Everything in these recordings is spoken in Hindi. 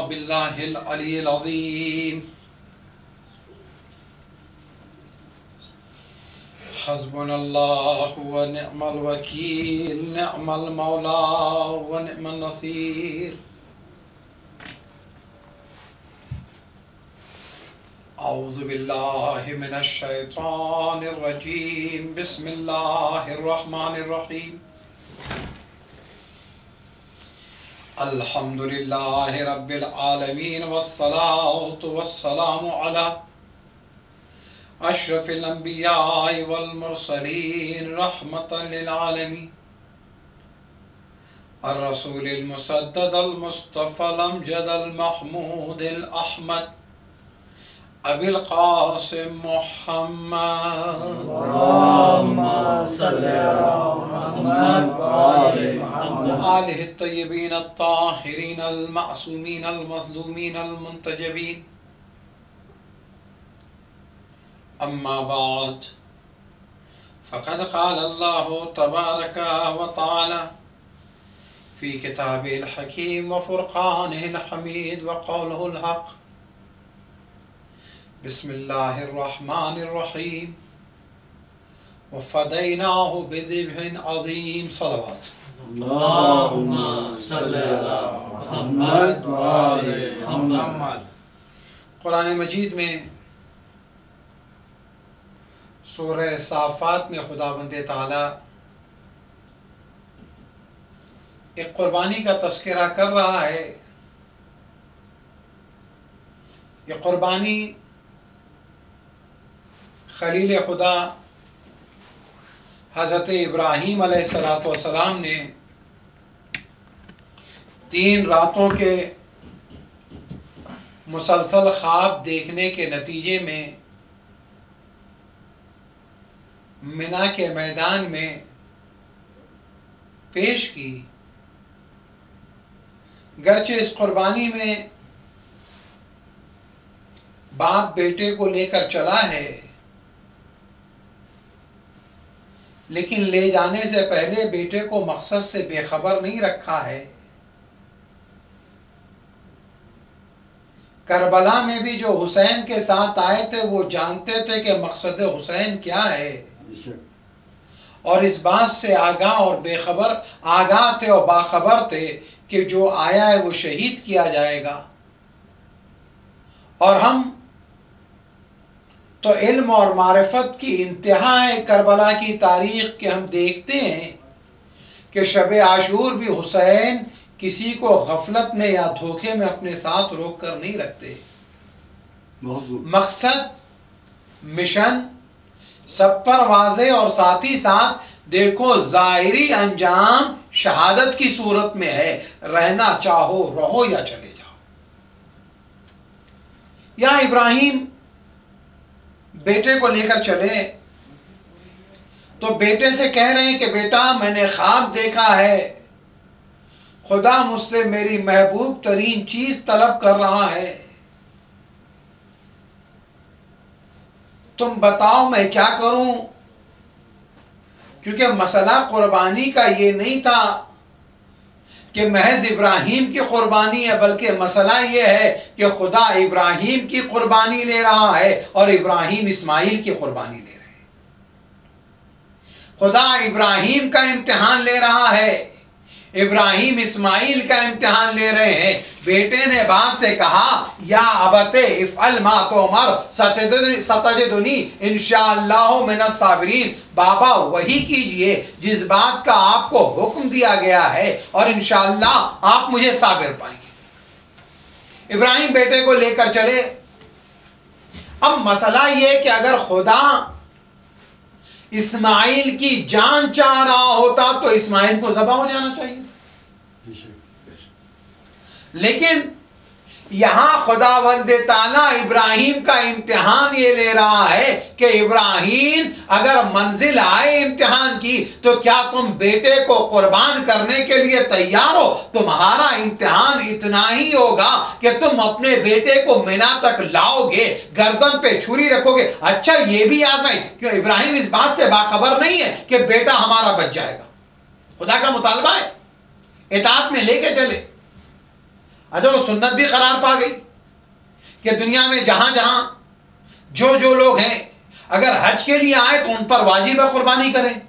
बिल्लाहिल अलील अज़ीम हस्बुनल्लाहु व निअमल वकील निअमल मौला व निअमन नसीर। औज़ु बिल्लाहि मिनश शैतानिर रजीम। बिस्मिल्लाहिर रहमानिर रहीम। अल्हम्दुलिल्लाहि रब्बिल आलमीन वस्सलातु वस्सलामु अला अशरफिल अंबिया'i वल मुरसलीन रहमतन लिल आलमीन अर्रसूलिल मुसद्ददल मुस्तफ़ल अमजदल महमूदिल अहमद अबिल क़ासिम मुहम्मद अल्लाहुम्मा सल्लि अला मुहम्मद व आलि मुहम्मद व आलिहि तय्यबीन अत्ताहिरीन अल मासूमीन अल मज़लूमीन अल मुंतजबीन। अम्मा बाद फ़क़द क़ाल अल्लाहु तबारक व तआला फ़ी किताबिहिल हकीम व फ़ुरक़ानिहिल हमीद व क़ौलिहिल हक़। बिस्मिल्लाहिर रहमानिर रहीम व फ़दैनाहु बिज़िब्हिन अज़ीम। सलवात। अल्लाहुम्मा सल्लि अला मुहम्मद व आलि मुहम्मद। कुरान मजीद में सूरह साफ़ात में खुदावंद ताला एक कुर्बानी का तज़किरा कर रहा है। ये कुर्बानी खलील खुदा हज़रत इब्राहीम अलैहिस्सलाम ने 3 रातों के मुसलसल ख्वाब देखने के नतीजे में मिना के मैदान में पेश की। गर्चे इस कुर्बानी में बाप बेटे को लेकर चला है, लेकिन ले जाने से पहले बेटे को मकसद से बेखबर नहीं रखा है। करबला में भी जो हुसैन के साथ आए थे वो जानते थे कि मकसद हुसैन क्या है, और इस बात से आगाह थे और बाखबर थे कि जो आया है वो शहीद किया जाएगा। और हम तो इल्म और मारिफत की इंतहा है करबला की तारीख के। हम देखते हैं कि शब आशूर भी हुसैन किसी को गफलत में या धोखे में अपने साथ रोक कर नहीं रखते। मकसद मिशन सब पर वाज़े, और साथ ही साथ देखो ज़ाहिरी अंजाम शहादत की सूरत में है। रहना चाहो रहो या चले जाओ। या इब्राहिम बेटे को लेकर चले तो बेटे से कह रहे हैं कि बेटा मैंने ख्वाब देखा है, खुदा मुझसे मेरी महबूब तरीन चीज तलब कर रहा है, तुम बताओ मैं क्या करूं। क्योंकि मसला कुर्बानी का ये नहीं था कि महज इब्राहीम की कुर्बानी है, बल्कि मसला ये है कि खुदा इब्राहीम की कुर्बानी ले रहा है और इब्राहीम इस्माइल की कुर्बानी ले रहे हैं। खुदा इब्राहीम का इम्तिहान ले रहा है, इब्राहीम इस्माइल का इम्तिहान ले रहे हैं। बेटे ने बाप से कहा या अबते इफ़अल मा तुमर सतजिदुनी इंशाअल्लाहु मिनस साबिरीन। बाबा वही कीजिए जिस बात का आपको हुक्म दिया गया है, और इंशाअल्लाह आप मुझे साबिर पाएंगे। इब्राहीम बेटे को लेकर चले। अब मसला यह कि अगर खुदा इस्माइल की जान चाह रहा होता तो इस्माइल को ज़बह हो जाना चाहिए, लेकिन यहां खुदावंद ताला इब्राहीम का इम्तिहान ये ले रहा है कि इब्राहीम अगर मंजिल आए इम्तिहान की तो क्या तुम बेटे को कुर्बान करने के लिए तैयार हो। तुम्हारा इम्तिहान इतना ही होगा कि तुम अपने बेटे को मिना तक लाओगे, गर्दन पे छुरी रखोगे। अच्छा ये भी आजमाई, क्यों इब्राहीम इस बात से बाखबर नहीं है कि बेटा हमारा बच जाएगा। खुदा का मुतालबा है, इताअत में लेके चले। अच्छा वो सुन्नत भी करार पा गई कि दुनिया में जहां जहां जो लोग हैं अगर हज के लिए आए तो उन पर वाजिब है कुर्बानी करें,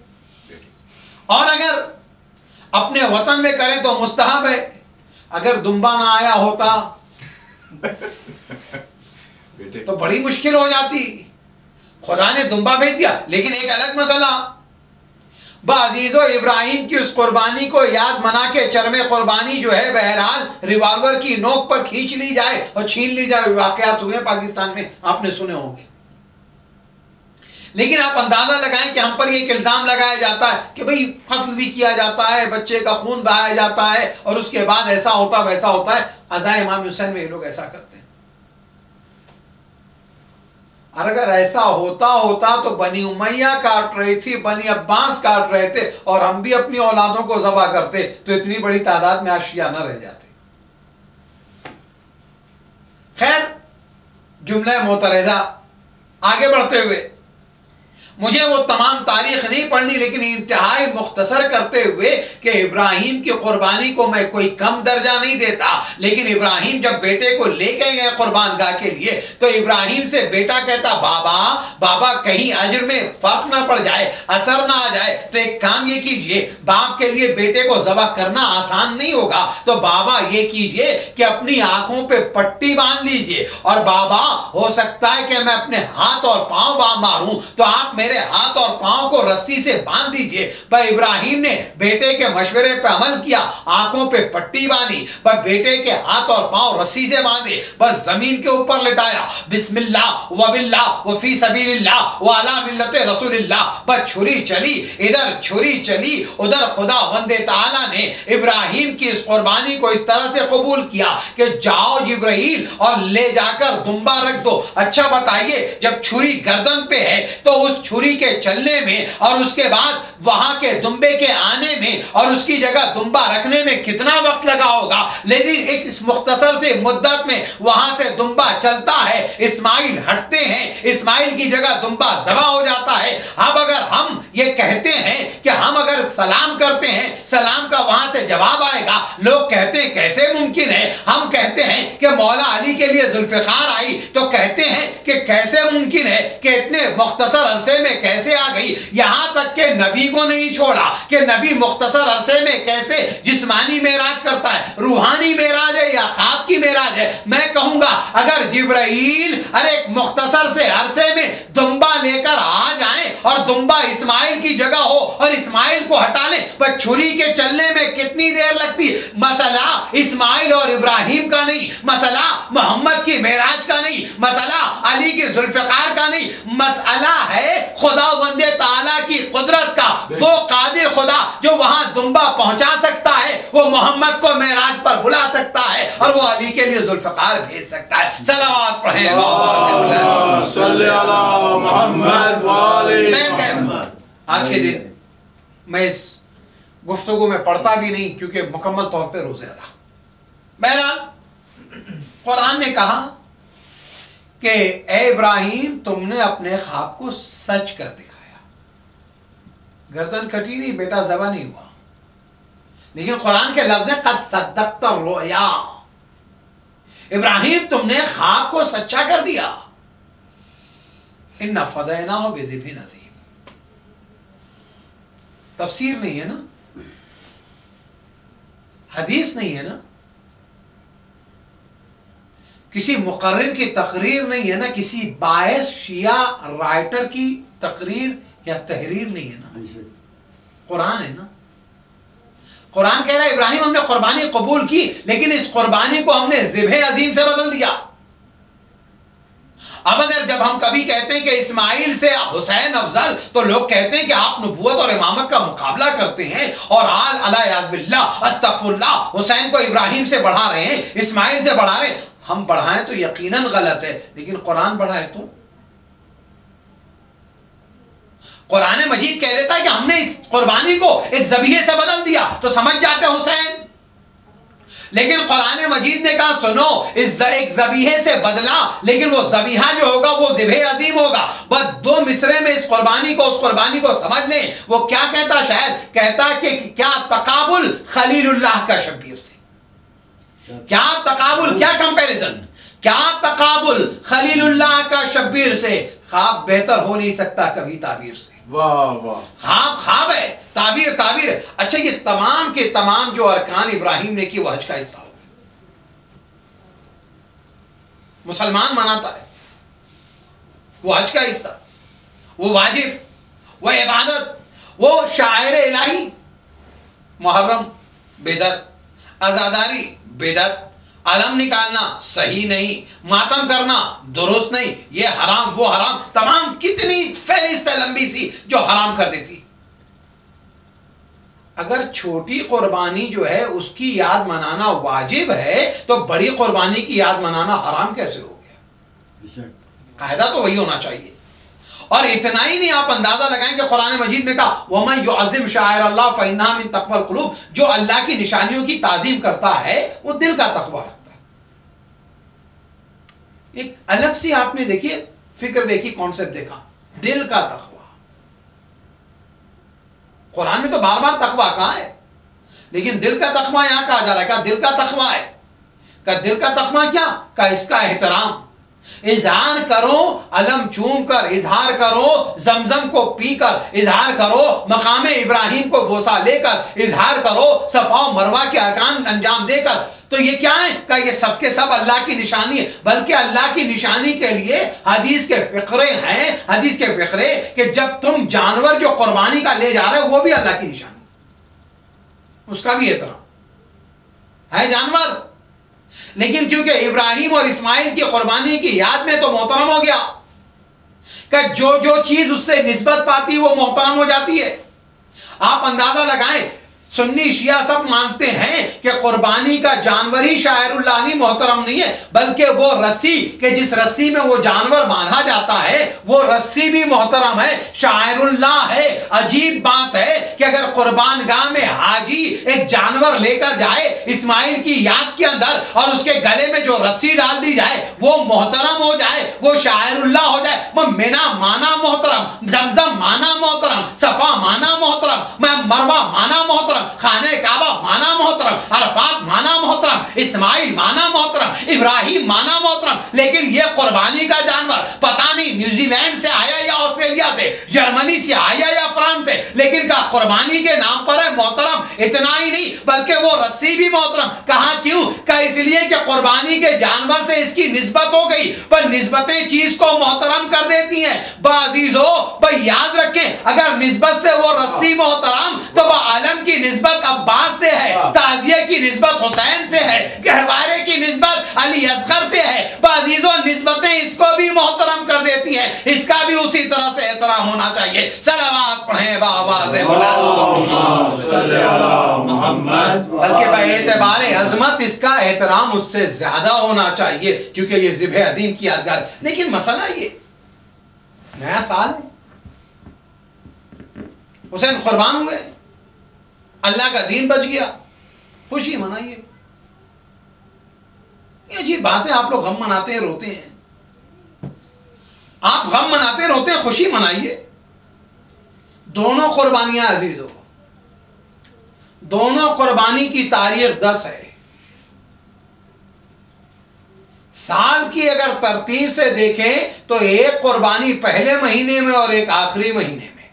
और अगर अपने वतन में करें तो मुस्तहब है। अगर दुम्बा ना आया होता तो बड़ी मुश्किल हो जाती। खुदा ने दुम्बा भेज दिया, लेकिन एक अलग मसला, बाजीजो इब्राहिम की उस कुर्बानी को याद मना के चरमे कुर्बानी जो है बहरहाल रिवॉल्वर की नोक पर खींच ली जाए और छीन ली जाए। वाकयात हुए पाकिस्तान में, आपने सुने होंगे। लेकिन आप अंदाजा लगाएं कि हम पर एक इल्जाम लगाया जाता है कि भाई कत्ल भी किया जाता है, बच्चे का खून बहाया जाता है, और उसके बाद ऐसा होता वैसा होता है। अज़ा इमाम हुसैन में ये लोग ऐसा करते हैं। और अगर ऐसा होता तो बनी उमैया काट रही थी, बनी अब्बास काट रहे थे, और हम भी अपनी औलादों को ज़बह करते तो इतनी बड़ी तादाद में आज शिया न रह जाते। खैर, जुमला मोतरज़ा आगे बढ़ते हुए, मुझे वो तमाम तारीख नहीं पढ़नी, लेकिन इंतहाई मुख्तसर करते हुए कि इब्राहिम की कुर्बानी को मैं कोई कम दर्जा नहीं देता, लेकिन इब्राहिम जब बेटे को लेके गए कुर्बानगाह के लिए तो इब्राहिम से बेटा कहता, बाबा कहीं अजर में फर्क ना पड़ जाए, असर ना आ जाए, तो एक काम ये कीजिए, बाप के लिए बेटे को ज़बह करना आसान नहीं होगा, तो बाबा ये कीजिए कि अपनी आंखों पे पट्टी बांध लीजिए, और बाबा हो सकता है कि मैं अपने हाथ और पांव मारूं, तो आप मेरे हाथ और पांव को रस्सी से बांध दीजिए। भाई इब्राहिम ने बेटे के मशवरे पे अमल किया, आंखों पे पट्टी बांधी, बस बेटे के हाथ और पांव रस्सी से बांधे, बस जमीन के ऊपर लिटाया, बिस्मिल्लाह व बिल्लाह व फी सबीलिल्लाह व अला मिल्लते रसूलिल्लाह। बस छुरी चली इधर, छुरी चली उधर। खुदा वंदे ताला ने इब्राहिम की इस कुर्बानी को इस तरह से कबूल किया कि जाओ जिब्राइल और ले जाकर दुम्बा रख दो। अच्छा बताइए, जब छुरी गर्दन पे है तो उस छुरी के चलने में और उसके बाद वहां के दुम्बे के आने में और उसकी जगह दुम्बा रखने में कितना वक्त लगा होगा। लेकिन एक इस मुख्तसर से मुद्दत में वहां से दुम्बा चलता है, इस्माइल हटते हैं, इस्माइल की जगह दुम्बा ज़बह हो जाता है। अब अगर हम ये कहते हैं कि हम अगर सलाम करते हैं, सलाम का वहां से जवाब आएगा, लोग कहते हैं कैसे मुमकिन है। हम कहते हैं कि मौला अली के लिए जुल्फ़िकार आई, तो कहते हैं कि कैसे मुमकिन है कि इतने मुख्तसर अरसे में कैसे आ गई। यहां तक के नबी को नहीं छोड़ा कि नबी मुख्तसर अरसे में कैसे जिस्मानी मेराज करता है, रूहानी मेराज है या ख्वाब की मेराज है। मैं कहूंगा अगर जिब्राइल अरे एक मुख्तसर से अरसे में दुम्बा लेकर आ जाए और दुम्बा इस्माइल की जगह हो और इस्माइल को हटा ले, पर छुरी के चलने में कितनी देर लगती। मसला इस्माइल और इब्राहिम का नहीं, मसला मोहम्मद की मेराज का नहीं, मसला अली की जुल्फ़िकार का नहीं, मसला है खुदा वंदे ताला की कुदरत का। वो कादिर खुदा जो वहां दुम्बा पहुंचा सकता है, वो मोहम्मद को मेराज पर बुला सकता है और वो अली के लिए जुल्फ़िकार भेज सकता है। सलावत पढ़ें। आज के दिन मैं इस गुफ्तगू में पढ़ता भी नहीं क्योंकि मुकम्मल तौर पे रोज़े था। बहरहाल कुरान ने कहा कि ए इब्राहिम तुमने अपने ख्वाब को सच कर दिखाया। गर्दन कटी नहीं, बेटा ज़बह नहीं हुआ, लेकिन कुरान के लफ्ज़ हैं कद सद्दक़्ता रुया। इब्राहिम तुमने ख्वाब को सच्चा कर दिया। इन्ना फ़दैनाहु बिज़िब्हिन अज़ीम। तफसीर नहीं है ना, हदीस नहीं है ना, किसी मुकर्रिर की तकरीर नहीं है ना, किसी बायस शिया राइटर की तकरीर या तहरीर नहीं है ना, कुरान है ना। कुरान कह रहा है इब्राहिम हमने कुर्बानी कबूल की, लेकिन इस कुर्बानी को हमने ज़िब्ह अजीम से बदल दिया। अब अगर जब हम कभी कहते हैं कि इस्माइल से हुसैन अफजल, तो लोग कहते हैं कि आप नबूवत और इमामत का मुकाबला करते हैं और आल अला बिल्लाह अस्तगफुरुल्लाह हुसैन को इब्राहिम से बढ़ा रहे हैं, इस्माइल से बढ़ा रहे हैं। हम बढ़ाएं तो यकीनन गलत है, लेकिन कुरान बढ़ाए तो कुरान मजीद कह देता है कि हमने इस कुर्बानी को एक ज़बीहे से बदल दिया, तो समझ जाते हुसैन। लेकिन कुरान मजीद ने कहा सुनो, इस एक ज़बीहे से बदला, लेकिन वो ज़बीहा जो होगा वो ज़िब्ह अज़ीम होगा। बस दो मिसरे में इस कुर्बानी को उस कुर्बानी को समझ लें। वो क्या कहता, शायद कहता कि क्या तकाबुल खलीलुल्लाह का शब्बीर से, क्या तकाबुल, क्या कंपैरिजन, क्या तकाबुल खलीलुल्लाह का शब्बीर से। ख्वाब बेहतर हो नहीं सकता कभी ताबीर से। वाह वाह, ख्वाब ख्वाब है, ताबीर ताबीर है। अच्छा, ये तमाम के तमाम जो अरकान इब्राहिम ने की वो हज का हिस्सा हो गया। मुसलमान मनाता है वो हज का हिस्सा, वो वाजिब, वो इबादत, वो शायर इलाही। मुहर्रम बिदअत, अज़ादारी बिदअत, अलम निकालना सही नहीं, मातम करना दुरुस्त नहीं, ये हराम वो हराम, तमाम कितनी फहरिस्त है लंबी सी जो हराम कर देती। अगर छोटी कुर्बानी जो है उसकी याद मनाना वाजिब है तो बड़ी कुर्बानी की याद मनाना हराम कैसे हो गया? कायदा तो वही होना चाहिए। और इतना ही नहीं, आप अंदाजा लगाएं कि कुरान मजीद में कहा वमन युअज़्ज़िम शाइर अल्लाह फइन्नहा मिन तक़वल क़ुलूब, जो अल्लाह की निशानियों की ताजीम करता है वो दिल का तक़वा रखता है। एक अलग सी आपने देखिए फिक्र देखी, कॉन्सेप्ट देखा, दिल का तक़वा। कुरान में तो बार बार तक़वा कहा है, लेकिन दिल का तक़वा यहां कहा जा रहा है। का दिल का तक़वा है, का दिल का तक़वा क्या, का इसका एहतराम। इजहार करो अलम चूम कर, इजहार करो जमजम को पीकर, इजहार करो मकाम इब्राहिम को बोसा लेकर, इजहार करो सफा मरवा के अरकान अंजाम देकर। तो ये क्या है? क्या ये सब के सब अल्लाह की निशानी है? बल्कि अल्लाह की निशानी के लिए हदीस के फिक्रे हैं, हदीस के फिक्रे कि जब तुम जानवर जो कुर्बानी का ले जा रहे हो वो भी अल्लाह की निशानी, उसका भी एहतराम है जानवर। लेकिन क्योंकि इब्राहिम और इस्माइल की कुर्बानी की याद में तो मोहतरम हो गया कि जो जो चीज उससे निस्बत पाती है वो मोहतरम हो जाती है। आप अंदाजा लगाएं, सुन्नी शिया सब मानते हैं कि कुर्बानी का जानवर ही शायरुल्लाह नहीं, मोहतरम नहीं है, बल्कि वो रस्सी के जिस रस्सी में वो जानवर बांधा जाता है वो रस्सी भी मोहतरम है, शायरुल्लाह है। अजीब बात है कि अगर कुर्बान गाह में हाजी एक जानवर लेकर जाए इस्माइल की याद के अंदर और उसके गले में जो रस्सी डाल दी जाए वो मोहतरम हो जाए, वो शायरुल्लाह हो जाए। वो मिना माना मोहतरम, जमजम माना मोहतरम, सफा माना मोहतरम, मरवा माना मोहतरम, खाने काबा माना मोहतरम, अरफात माना मोहतरम, इस्माइल माना मोहतरम, इब्राहिम माना मोहतरम। लेकिन ये कुर्बानी का जानवर पता नहीं न्यूजीलैंड से आया या ऑस्ट्रेलिया से, जर्मनी से आया या फ्रांस से, लेकिन का कुर्बानी के नाम पर है मोहतरम। इतना ही नहीं बल्कि वो रस्सी भी मोहतरम। कहा क्यों? का इसलिए कि कुर्बानी के जानवर से इसकी निस्बत हो गई, पर निस्बतें चीज को मोहतरम कर देती हैं। बाजीजो भाई याद रखें, अगर निस्बत से वो रस्सी मोहतरम तो वह आलम की निस्बत अब्बास से है, ताजिया की निस्बत हुसैन से है, गहवारे की निस्बत अली असगर से है। बाजीजो निस्बतें इसको भी मोहतरम कर देती हैं, इसका भी उसी तरह से एहतराम होना चाहिए। सलावत पढ़ें बावाज़े बुलंद, बल्कि बाएतबारे अजमत इसका एहतराम उससे ज्यादा होना चाहिए क्योंकि ये ज़िब्ह अजीम की यादगार। लेकिन मसला ये नया साल है, हुसैन कुर्बान हुए, अल्लाह का दीन बच गया, खुशी मनाइए। ये अजीब बात है, आप लोग गम मनाते हैं रोते हैं, आप गम मनाते हैं रोते हैं, खुशी मनाइए। दोनों कुर्बानियां अजीजों, दोनों कुर्बानी की तारीख 10 है। साल की अगर तरतीब से देखें तो एक कुर्बानी पहले महीने में और एक आखिरी महीने में,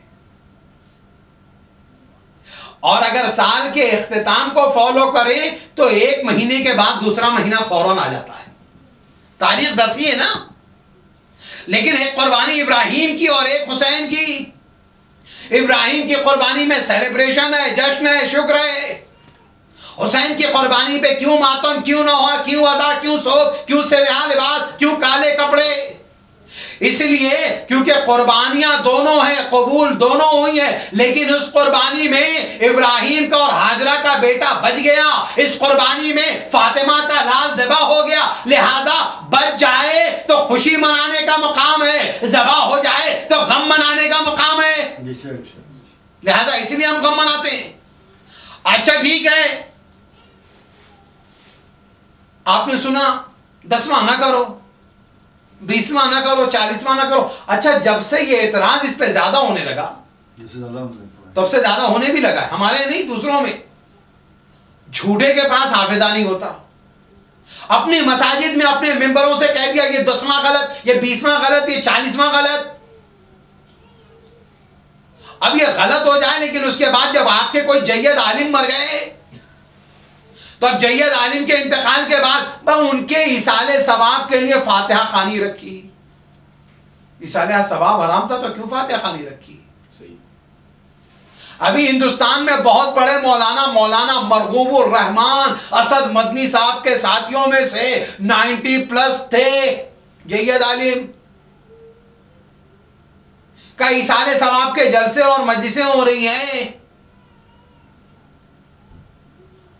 और अगर साल के इख्तिताम को फॉलो करें तो एक महीने के बाद दूसरा महीना फौरन आ जाता है। तारीख 10 ही है ना, लेकिन एक कुर्बानी इब्राहिम की और एक हुसैन की। इब्राहिम की कुर्बानी में सेलिब्रेशन है, जश्न है, शुक्र है। हुसैन की कुर्बानी पे क्यों मातम, क्यों नौहा, क्यों अज़ा, क्यों शोक, क्यों सिरहा लिबास, क्यों काले कपड़े? इसलिए क्योंकि कुर्बानियां दोनों हैं, कबूल दोनों हुई हैं, लेकिन उस कुर्बानी में इब्राहिम का और हाजरा का बेटा बच गया, इस कुर्बानी में फातिमा का लाल ज़बा हो गया। लिहाजा बच जाए तो खुशी मनाने का मुकाम है, ज़बा हो जाए तो गम मनाने का मुकाम है। लिहाजा इसलिए हम गम मनाते हैं। अच्छा ठीक है, आपने सुना 10वां ना करो, 20वां ना करो, 40वां ना करो। अच्छा, जब से ये एतराज इस पे ज्यादा होने लगा, तब से ज्यादा होने भी लगा, हमारे नहीं दूसरों में। झूठे के पास हाफिजा नहीं होता, अपनी मसाजिद में अपने मेंबरों से कह दिया ये 10वां गलत, ये 20वां गलत, ये 40वां गलत। अब ये गलत हो जाए, लेकिन उसके बाद जब आपके कोई जय्यद आलिम मर गए, तो अब जय्यद आलिम के इंतकाल के बाद उनके इसाले सवाब के लिए फातिहा खानी रखी। इसाले सवाब हराम था तो क्यों फातिहा खानी रखी? अभी हिंदुस्तान में बहुत बड़े मौलाना मरगूबुर रहमान असद मदनी साहब के साथियों में से 90+ थे जय्यद आलिम का इसाले सवाब के जलसे और मजलिसें हो रही हैं,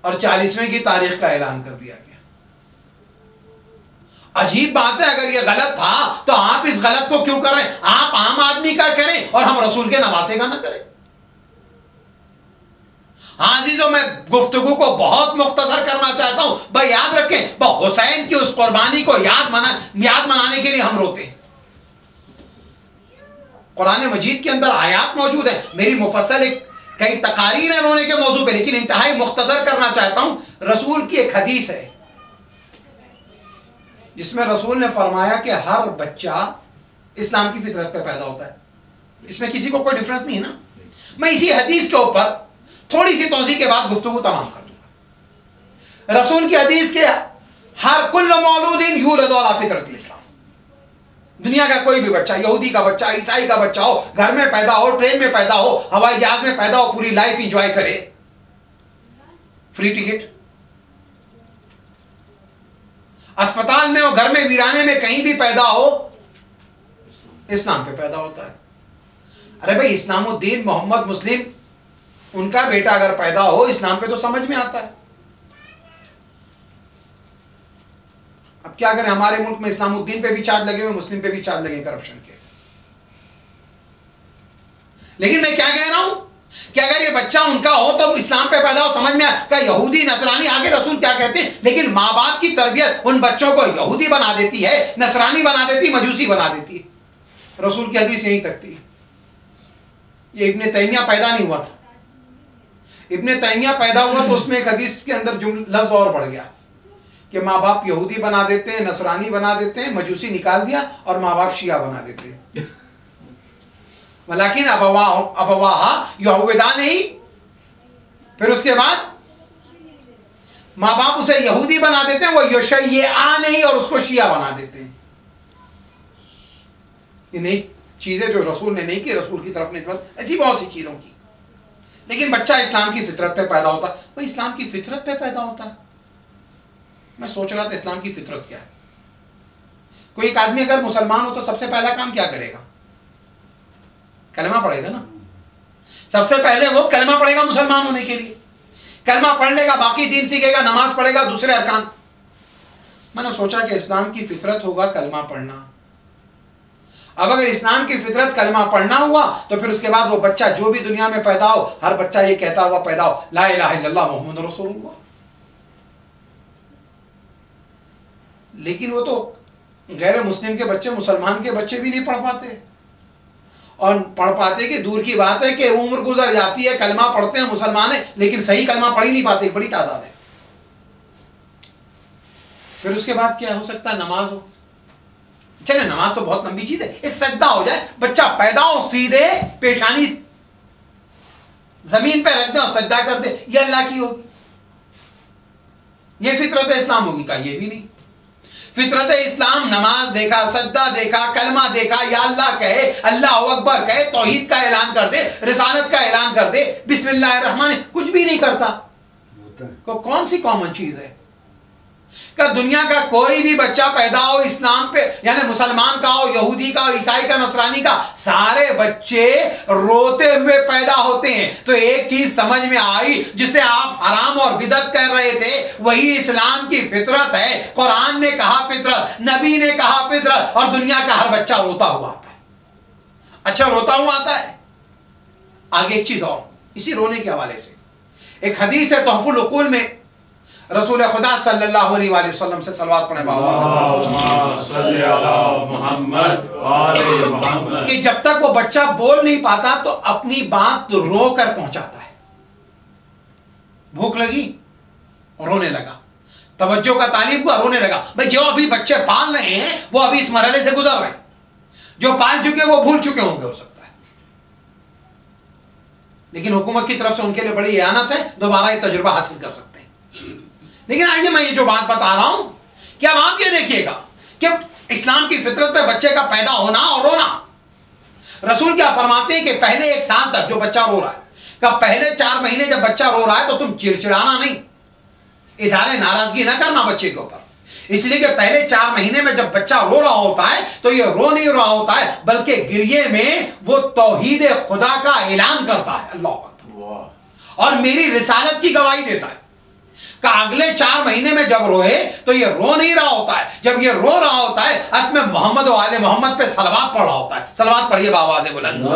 और 40वें की तारीख का ऐलान कर दिया गया। अजीब बात है, अगर यह गलत था तो आप इस गलत को क्यों कर रहे हैं? आप आम आदमी का करें और हम रसूल के नवासे का ना करें। हाँ अजीजों, मैं गुफ्तगू को बहुत मुख्तसर करना चाहता हूं। भाई याद रखें, हुसैन की उस कुर्बानी को याद मनाने के लिए हम रोते हैं। कुरान मजीद के अंदर आयात मौजूद है, मेरी मुफस्सल कई तकारीर है रोने के मौजू पे, लेकिन इंतहाई मुख्तसर करना चाहता हूं। रसूल की एक हदीस है जिसमें रसूल ने फरमाया कि हर बच्चा इस्लाम की फितरत पे पैदा होता है, इसमें किसी को कोई डिफरेंस नहीं है ना। मैं इसी हदीस के ऊपर थोड़ी सी तौज़ीह के बाद गुफ्तगू तमाम कर दूंगा। रसूल की हदीस के हर कुल्ल मौलूदिन यूलदु अला फितरतिल इस्लाम, दुनिया का कोई भी बच्चा, यहूदी का बच्चा, ईसाई का बच्चा हो, घर में पैदा हो, ट्रेन में पैदा हो, हवाई जहाज में पैदा हो, पूरी लाइफ एंजॉय करे, फ्री टिकट, अस्पताल में हो, घर में, वीराने में, कहीं भी पैदा हो, इस्लाम पे पैदा होता है। अरे भाई, इस्लामुद्दीन मोहम्मद मुस्लिम, उनका बेटा अगर पैदा हो इस्लाम पे तो समझ में आता है। अब क्या करें, हमारे मुल्क में इस्लामुद्दीन पे भी चार्ज लगे हुए, मुस्लिम पे भी चार्ज लगे करप्शन के। लेकिन मैं क्या कह रहा हूं कि अगर ये बच्चा उनका हो तो इस्लाम पे पैदा हो, समझ में आया। यहूदी नसरानी, आगे रसूल क्या कहते हैं, लेकिन माँ बाप की तरबियत उन बच्चों को यहूदी बना देती है, नसरानी बना देती, मजूसी बना देती है। रसूल की हदीस यहीं तक थी। ये इब्ने तैमिया पैदा नहीं हुआ था। इब्ने तैमिया पैदा हुआ तो उसमें एक हदीस के अंदर लफ्ज और बढ़ गया कि माँ बाप यहूदी बना देते हैं, नसरानी बना देते हैं, मजूसी निकाल दिया, और माँ बाप शिया बना देते हैं। वलाकिन अबवाहा यहूदा नहीं, फिर उसके बाद माँ बाप उसे यहूदी बना देते हैं, वो यशय्या नहीं, और उसको शिया बना देते हैं। ये नई चीजें जो रसूल ने नहीं की, रसूल की तरफ निस्बत, ऐसी बहुत सी चीजों की। लेकिन बच्चा इस्लाम की फितरत पे पैदा होता है। भाई इस्लाम की फितरत पे पैदा होता है, मैं सोच रहा था इस्लाम की फितरत क्या है। कोई एक आदमी अगर मुसलमान हो तो सबसे पहला काम क्या करेगा? कलमा पढ़ेगा ना। सबसे पहले वो कलमा पढ़ेगा मुसलमान होने के लिए, कलमा पढ़ लेगा, बाकी दीन सीखेगा, नमाज पढ़ेगा, दूसरे अरकान। मैंने सोचा कि इस्लाम की फितरत होगा कलमा पढ़ना। अब अगर इस्लाम की फितरत कलमा पढ़ना हुआ तो फिर उसके बाद वो बच्चा जो भी दुनिया में पैदा हो, हर बच्चा ये कहता हुआ पैदा हो, ला इलाहा इल्लल्लाह मुहम्मद रसूलुल्लाह। लेकिन वो तो गैर मुस्लिम के बच्चे, मुसलमान के बच्चे भी नहीं पढ़ पाते, और पढ़ पाते कि दूर की बात है कि उम्र गुजर जाती है, कलमा पढ़ते हैं मुसलमान है, लेकिन सही कलमा पढ़ ही नहीं पाते, बड़ी तादाद है। फिर उसके बाद क्या हो सकता है? नमाज हो। चले नमाज तो बहुत लंबी चीज है, एक सजदा हो जाए, बच्चा पैदा हो, सीधे पेशानी जमीन पे रख दे और सजदा कर दे, ये अल्लाह की होगी, ये फितरत इस्लाम होगी? का ये भी नहीं। फितरत इस्लाम नमाज देखा, सजदा देखा, कलमा देखा, या अल्लाह कहे, अल्लाह अकबर कहे, तौहीद का ऐलान कर दे, रिसालत का ऐलान कर दे, बिस्मिल्लाहिर्रहमान, कुछ भी नहीं करता। कौन सी कॉमन चीज है? क्या दुनिया का कोई भी बच्चा पैदा हो इस्लाम पे, यानी मुसलमान का हो, यहूदी का हो, ईसाई का, नसरानी का, सारे बच्चे रोते हुए पैदा होते हैं। तो एक चीज समझ में आई, जिसे आप हराम और बिदअत कह रहे थे, वही इस्लाम की फितरत है। कुरान ने कहा फितरत, नबी ने कहा फितरत, और दुनिया का हर बच्चा रोता हुआ आता है। अच्छा, रोता हुआ आता है। आगे एक चीज और, इसी रोने के हवाले से एक हदीस है तोहफुल उकूल में, रसूल खुदा सल्लल्लाहु अलैहि वसल्लम से सलवात पढ़े कि जब तक वो बच्चा बोल नहीं पाता तो अपनी बात रो कर पहुंचाता है। भूख लगी, रोने लगा, तवज्जो का तालिब हुआ, रोने लगा। भाई जो अभी बच्चे पाल रहे हैं वो अभी इस मरहले से गुजर रहे हैं, जो पाल चुके वो भूल चुके होंगे हो सकता है, लेकिन हुकूमत की तरफ से उनके लिए बड़ी इयानत है, दोबारा ये तजुर्बा हासिल कर सकते हैं। लेकिन आइए मैं ये जो बात बता रहा हूं कि अब आप ये देखिएगा कि इस्लाम की फितरत पे बच्चे का पैदा होना और रोना, रसूल क्या फरमाते हैं कि पहले 1 साल तक जो बच्चा रो रहा है, का पहले 4 महीने जब बच्चा रो रहा है तो तुम चिड़चिड़ाना नहीं, इजहार नाराजगी ना करना बच्चे के ऊपर, इसलिए कि पहले 4 महीने में जब बच्चा रो रहा होता है तो ये रो नहीं रहा होता है, बल्कि गिरिये में वो तौहीद खुदा का ऐलान करता है, अल्लाह अकबर, और मेरी रिसालत की गवाही देता है। का अगले 4 महीने में जब रोए तो ये रो नहीं रहा होता है, जब ये रो रहा होता है असमें मोहम्मद और आले मोहम्मद पे सलवात पढ़ रहा होता है। सलवात पढ़िए बावाज़े बुलंद।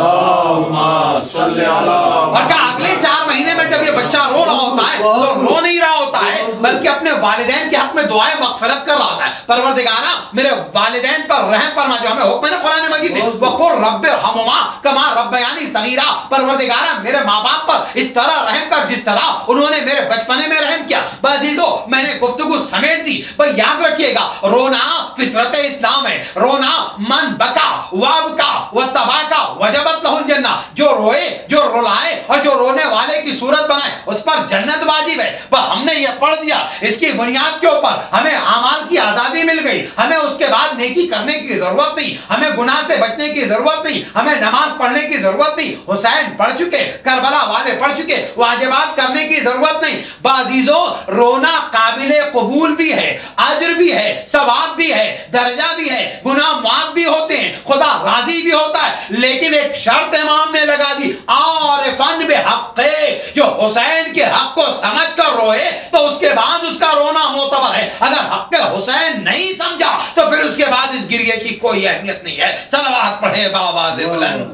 और का अगले 4 महीने में जब ये बच्चा रो रहा होता है तो रो नहीं रहा होता है, बल्कि अपने वालिदैन के हक में दुआए मगफिरत कर रहा होता है। परवरदिगारा मेरे वालिदैन पर रहम फरमा, जो हमें हुक्म है कुरान मजीद में, वक़ुल रब्बिरहमुमा कमा रब्बयानी सगीरा, परवरदिगारा मेरे माँ बाप पर इस तरह रहम कर जिस तरह उन्होंने मेरे बचपने में रहम किया। बाजीदो मैंने गुफ्तगू समेट दी। भाई याद रखिएगा, रोना फितरत इस्लाम है, रोना मन बका वाबका व तबाका वजबत लहुल जन्ना, जो रोए जो रुलाए और जो रोने वाले की सूरत बनाए उस पर जन्नत वाजिब है। पर हमने ये पढ़ दिया, इसकी बुनियाद के ऊपर हमें अमाल की आजादी मिल गई, हमें उसके बाद नेकी करने की जरूरत नहीं, हमें गुनाह से बचने की जरूरत नहीं, हमें नमाज पढ़ने की जरूरत नहीं, हुसैन पढ़ चुके, करबला वाले पढ़ चुके, वाजिबात करने की जरूरत नहीं। बाजीजो रोना काबिले कबूल भी है, अजर भी है, सवाब भी है, दर्जा भी है, गुनाह माफ भी होते हैं, खुदा राजी भी होता है, लेकिन एक शर्त इमाम ने लगा दी, आरिफन बिहक़्क़े, जो हुसैन के हक को समझ कर रोए तो उसके बाद उसका रोना मोतबर है। अगर हक हुसैन नहीं समझा तो फिर उसके बाद इस गिरिये की कोई अहमियत नहीं है। सलवात पढ़े बावाज़े बुलंद।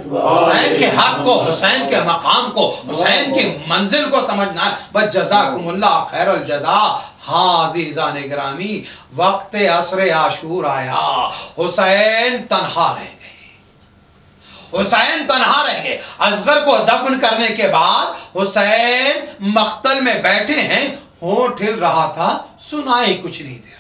हुसैन के हक को, हुसैन के मकाम को, हुसैन की मंजिल को समझना। बस जज़ाकुमुल्लाह खैरुल जज़ा। हाँ अज़ीज़ान गिरामी, वक्त असरे आशूर आया, हुसैन तन्हा रह गए, हुसैन तन्हा रह गए। असगर को दफन करने के बाद हुसैन मख्तल में बैठे हैं, होंठ हिल रहा था, सुनाई कुछ नहीं दे रहा।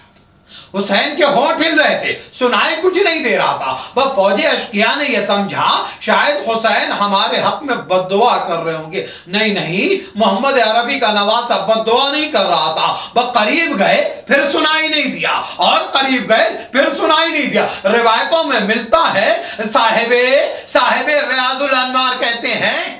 हुसैन के होंठ हिल रहे थे, सुनाई कुछ नहीं दे रहा था। वह फौजे अशकिया ने यह समझा शायद हुसैन हमारे हक में बद्दुआ कर रहे होंगे। नहीं नहीं, मोहम्मद अरबी का नवासा बद्दुआ नहीं कर रहा था। वह करीब गए फिर सुनाई नहीं दिया, और करीब गए फिर सुनाई नहीं दिया। रिवायतों में मिलता है, साहिबे रियाजुल अन्वार कहते हैं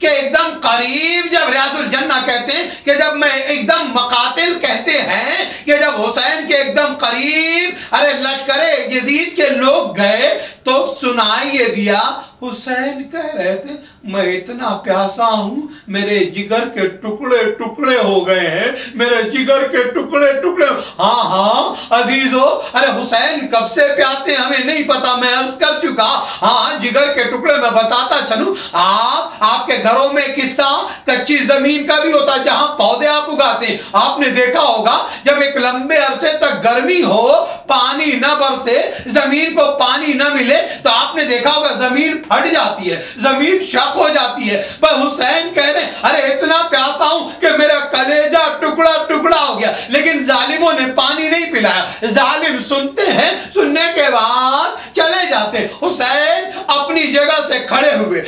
कि एकदम करीब, जब रियाजुल जन्ना कहते हैं कि जब मैं एकदम मकातिल कहते हैं कि जब हुसैन के एकदम करीब अरे लश्करे यजीद के लोग गए तो सुनाई ये दिया, हुसैन कह रहे थे मैं इतना प्यासा हूं, मेरे जिगर के टुकड़े टुकड़े हो गए हैं, मेरे जिगर के टुकड़े टुकड़े। हाँ हाँ अजीजो, अरे हुसैन कब से प्यासे हमें नहीं पता, मैं अर्ज कर चुका। हाँ जिगर के टुकड़े मैं बताता चलूं, आपके घरों में किस्सा कच्ची जमीन का भी होता है जहां पौधे आप उगाते हैं। आपने देखा होगा जब एक लंबे अरसे तक गर्मी हो, पानी न बरसे, जमीन को पानी न मिले, तो आपने देखा होगा जमीन फट जाती है, जमीन शक हो जाती है। पर हुसैन कह रहे अरे इतना प्यासा हूं कि मेरा कलेजा टुकड़ा टुकड़ा हो गया, लेकिन जालिमों ने पानी नहीं पिलाया। जालिम सुनते हैं, सुनने के बाद चले जाते। हुसैन अपनी जगह से खड़े हुए,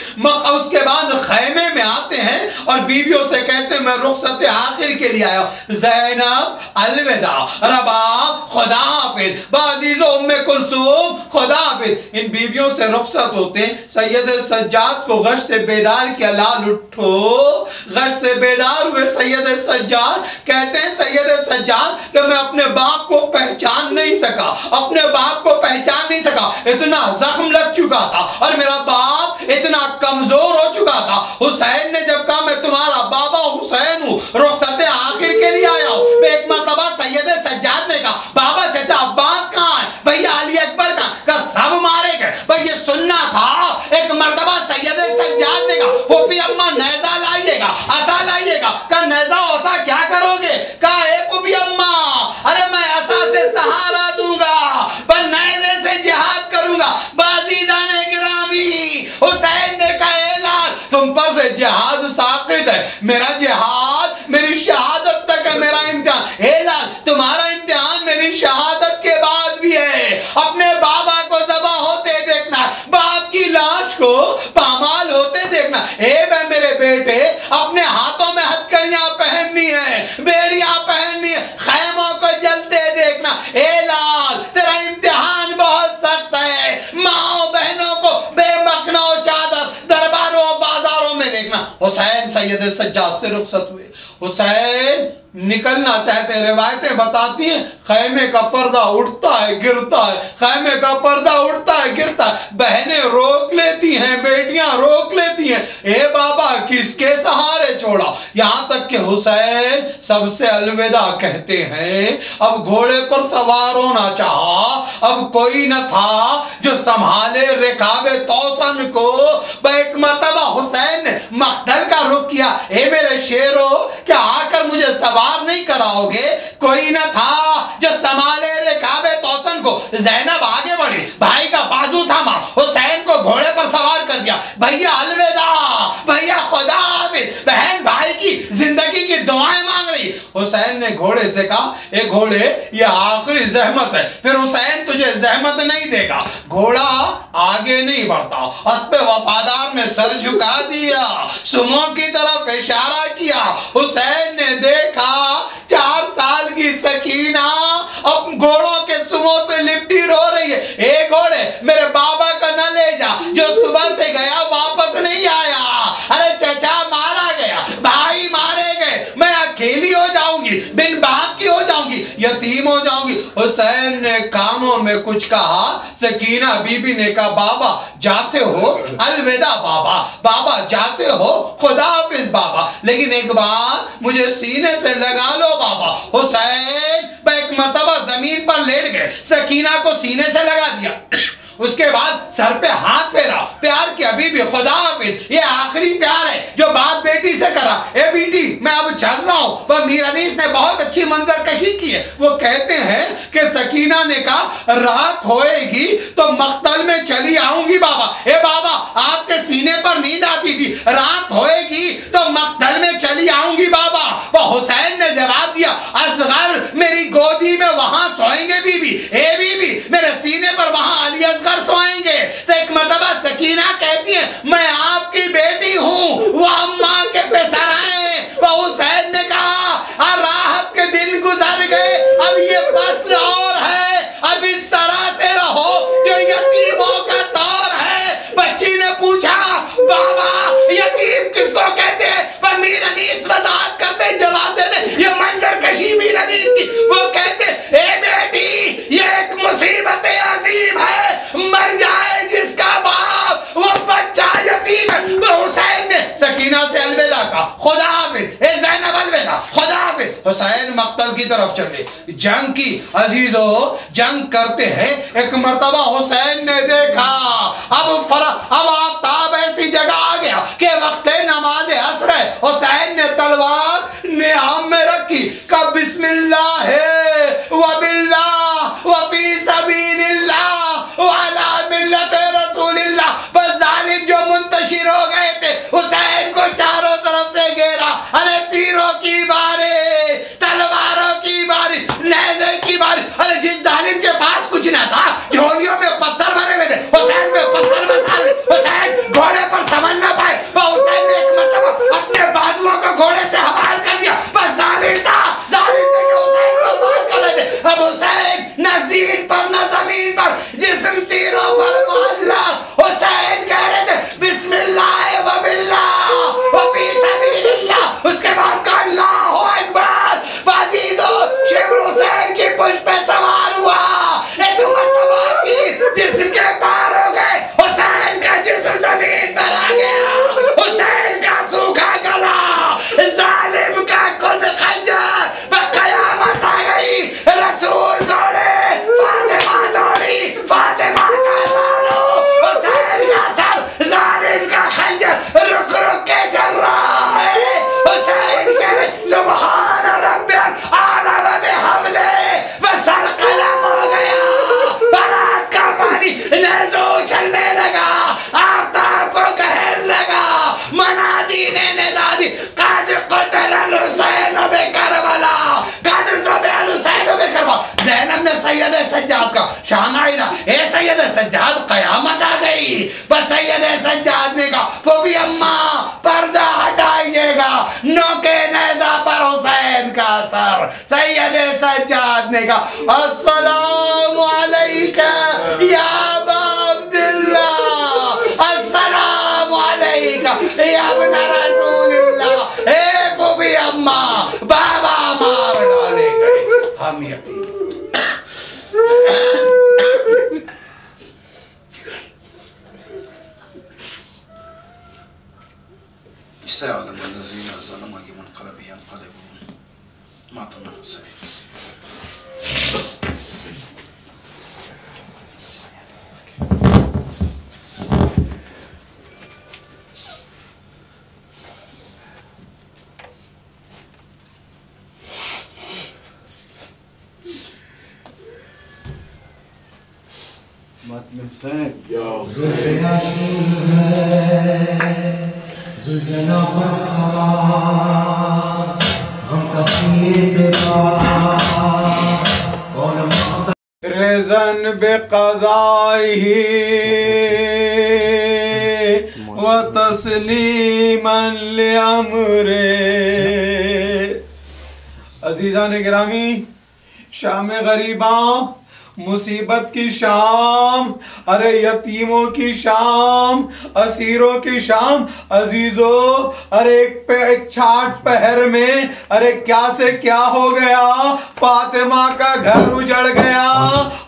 उसके बाद खैमे में आते हैं और बीवियों से कहते हैं मैं रुखसत आखिर के लिए आया, ज़ैनब अलविदा, रबाब खुदा हाफिज, बाज़ीज़ो उम्मे कुलसूम खुदा हाफिज। इन बीवियों से रुखसत होते हैं। सैयद सज्जाद को गश से बेदार किया, लाल उठो। गश से बेदार हुए सैयद सज्जाद, कहते हैं सैयद सज्जाद कि मैं अपने बाप को पहचान नहीं सका, अपने बाप को पहचान नहीं सका, इतना जख्म लग चुका था और मेरा बाप इतना कमजोर हो चुका था। हुसैन ने जब कहा मैं तुम्हारा बाबा हुसैन हूँ, रुखसत आखिर के लिए आया हूँ। एक मर्तबा सैयद सज्जाद ने कहा बाबा चाचा अब्बास कहाँ है, भैया अली अकबर का सब मारे गए। भाई ये सुनना था। एक मर्तबा सैयद सज्जाद ने कहा पोपी अम्मा नैजा लाइएगा, असा लाइएगा। का नैजा ओसा क्या करोगे? कहा ए पोपी अम्मा, अरे मैं असा से सहारा दूंगा पर नैजे से जिहाद करूंगा। बाज़ीज़ाने गिरामी, हुसैन ने कहा ऐलान तुम पर से जिहाद साक़ित है, मेरा निकलना चाहते हैं। रिवायतें बताती हैं खैमे का पर्दा उठता है गिरता है, खैमे का पर्दा उठता है गिरता है। बहनें रोक लेती हैं, बेटियां रोक लेती हैं, ए बाबा किसके सहारे छोड़ा। यहां तक कि हुसैन सबसे अलविदा कहते हैं। अब घोड़े पर सवार होना चाहा, अब कोई न था जो संभाले रिकाबे तौसन को। एक मर्तबा हुसैन ने मक्तल का रुख किया, ए मेरे शेरो क्या आकर मुझे सवार नहीं कराओगे। कोई न था जो संभाले रिकाबे तौसन को। ज़ैनब आगे बढ़ी, भाई का बाजू थामा, हुसैन को घोड़े पर सवार कर दिया। भैया अलविदा, भैया खुदा हाफिज़। बहन भाई की जिंदगी की दुआएं मांग रही। हुसैन ने घोड़े से कहा, ए घोड़े ये आखिरी जहमत है, फिर हुसैन तुझे जहमत नहीं देगा। घोड़ा आगे नहीं बढ़ता, उस पे वफादार ने सर झुका दिया, सुमो की तरफ इशारा किया। हुसैन ने देखा 4 साल की सकीना अब घोड़ों के सुमो से लिपटी रो रही है। ए घोड़े मेरे बाबा का न ले जा, जो सुबह से गया वापस नहीं आया। अरे चचा मारा गया, भाई मारे गए, मैं अकेली हो जाऊंगी, बिन बाप की हो जाऊंगी, यतीम हो जाऊंगी। हुसैन ने कानों में कुछ कहा, सकीना बीबी ने कहा बाबा जाते हो, अलविदा बाबा, बाबा जाते हो, खुदा हाफिज बाबा, लेकिन एक बार मुझे सीने से लगा लो बाबा। हुसैन एक मर्तबा जमीन पर लेट गए, सकीना को सीने से लगा दिया, उसके बाद सर पे हाथ फेरा, प्यार की अभी भी खुदा हाफिज, ये आखिरी प्यार है जो बाप बेटी से करा। ए बेटी मैं अब चल रहा हूँ। वह मीर अनीस ने बहुत अच्छी मंजर कशी की है। वो कहते हैं कि सकीना ने कहा रात होएगी तो मख्तल में चली आऊंगी बाबा। ए बाबा आपके सीने पर नींद आती थी, रात होएगी तो मख्तल में चली आऊंगी बाबा। वह हुसैन ने जवाब दिया, असगर मेरी गोदी में वहां सोएंगे बीबी, ए बीबी मेरे सीने पर वहां अली असगर सोएंगे। तो एक मर्तबा सकीना कहती है मैं आपकी बेटी हूँ, वो अम्मा के पेसराए। वो हुसैन ने कहा राहत के दिन गुजर गए, अब ये फस्ल और है, अब इस तरह से रहो जो यतीमों का दौर है। बच्ची ने पूछा बाबा यतीम किसको कहते हैं। पर मीर अनीस वजाहत करते जवाब देते, ये मंजर कशी मीर अनीस की। वो कहते ए बेटी ये एक मुसीबत अजीम है, मर जाए जिसका बाप वो बच्चा यतीम है। वो हुसैन ने सकीना से अलविदा कहा, खुदा हाफिज, ए ज़ैनब अलविदा, खुदा हाफिज। हुसैन मक्तल की तरफ चले। जंग की अजीजो जंग करते हैं। एक मर्तबा हुसैन ने देखा अब आफ्ताब ऐसी जगह आ गया कि वक्त नमाज असर है। हुसैन ने तलवार नियाम में रखी, कब बिस्मिल्लाह व बिल्लाह व फी सबीलिल्लाह व अला मिल्लत रसूलिल्लाह। बस जालिम जो मुंतशिर हो गए थे हुसैन को चारों तरफ से घेरा। अरे तीरों की बारी, तलवारों की बारी, नेज़े की बारी। अरे जिस जालिम के पास कुछ ना था झोलियों में पत्थर भरे हुए थे, हुसैन पे पत्थर बरसा दे। हुसैन घोड़े पर समझ ना पाए, हुसैन ने एक मर्तबा अपने बाजुओं को घोड़े से हवाल कर दिया। बस जालिम था, जालिम थे कि हुसैन को हवाल कर रहे थे। अब हुसैन न ज़ीन पर न ज़मीन पर, जिस्म तीरों पर मोहल्ला। हुसैन कह रहे थे बिस्मिल्लाह व बिल्लाह व फी सबीलिल्लाह। उसके बाद कहा अल्लाहु अकबर। बाजीदो शिब्र हुसैन की पुष्प पे सवार हुआ। एक मर्तबा की जिसके पार हो गए, हुसैन का जिस्म जमीन पर आ गया। हुसैन का सूखा गला, जालिम का खुद खंजर, कयामत आ गई। रसूल दौड़े, फातिमा दौड़ी, फातिमा का सालो, हुसैन का सर, जालिम का खंजर रुक रुक के चल रहा है। हुसैन कह रहे सुभान रब्बिल आला व बिहम्दे, बस सर कलम हो गया। बारात का पानी नेज़ों उछलने लगा, आफ्ताब को कहर लगा। मनादी ने निदा दी, कद क़ुतिल हुसैन बे करबला, कद ज़ुबिल हुसैन बे करबला। ज़ैनब ने सैयद सज्जाद का शानाइना, ए सैयद सज्जाद कयामत आ गई। पर सैयद सज्जाद ने कहा फूफी अम्मा पर्दा हटाइएगा, नोके नेज़ा पर हुसैन का सर। सैयद सज्जाद ने कहा अस्सलामु अलैका या अबा अब्दुल्लाह, अस्सलामु अलैका या इब्न रसूलिल्लाह। ए फूफी अम्मा, बाबा अम्मा, अहमियती। रिज़न बिक़ज़ाइही व तस्लीमन लिअम्रे। अज़ीज़ान गिरामी, शाम गरीबा, मुसीबत की शाम, अरे यतीमों की शाम, असीरों की शाम। अजीजों, अरे एक छाट पहर में अरे क्या से क्या हो गया। फातिमा का घर उजड़ गया,